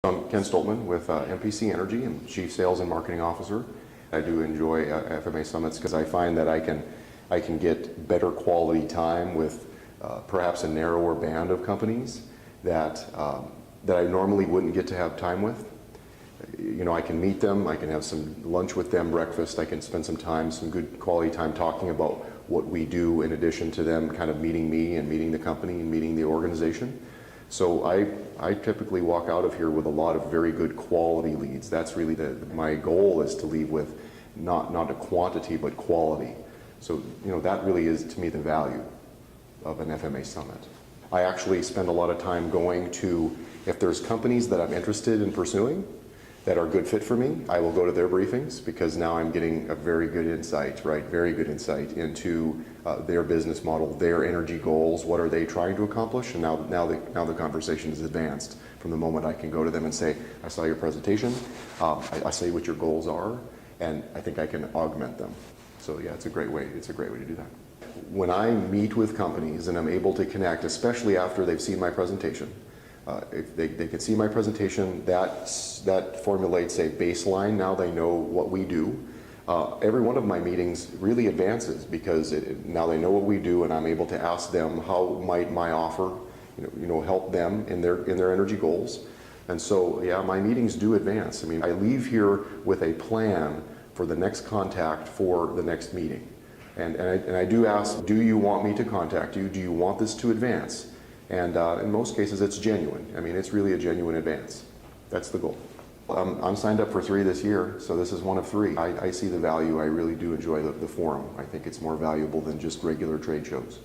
I'm Ken Stoltman with MPC Energy. I'm Chief Sales and Marketing Officer. I do enjoy FMA Summits because I find that I can get better quality time with perhaps a narrower band of companies that I normally wouldn't get to have time with. You know, I can meet them, I can have some lunch with them, breakfast, I can spend some time, some good quality time talking about what we do in addition to them kind of meeting me and meeting the company and meeting the organization. So I typically walk out of here with a lot of very good quality leads. That's really my goal, is to leave with not a quantity but quality. So, you know, that really is to me the value of an FMA Summit. I actually spend a lot of time going to, if there's companies that I'm interested in pursuing that are a good fit for me, I will go to their briefings, because now I'm getting a very good insight, right? Very good insight into their business model, their energy goals, what are they trying to accomplish, and now the conversation is advanced from the moment I can go to them and say, I saw your presentation, I see what your goals are, and I think I can augment them. So yeah, it's a great way to do that. When I meet with companies and I'm able to connect, especially after they've seen my presentation, if they can see my presentation, that formulates a baseline. Now they know what we do. Every one of my meetings really advances, because now they know what we do, and I'm able to ask them how might my offer, help them in their energy goals. And so, yeah, my meetings do advance. I mean, I leave here with a plan for the next contact for the next meeting, and I do ask, do you want me to contact you? Do you want this to advance? And in most cases, it's genuine. I mean, it's really a genuine advance. That's the goal. I'm signed up for 3 this year, so this is one of 3. I see the value. I really do enjoy the forum. I think it's more valuable than just regular trade shows.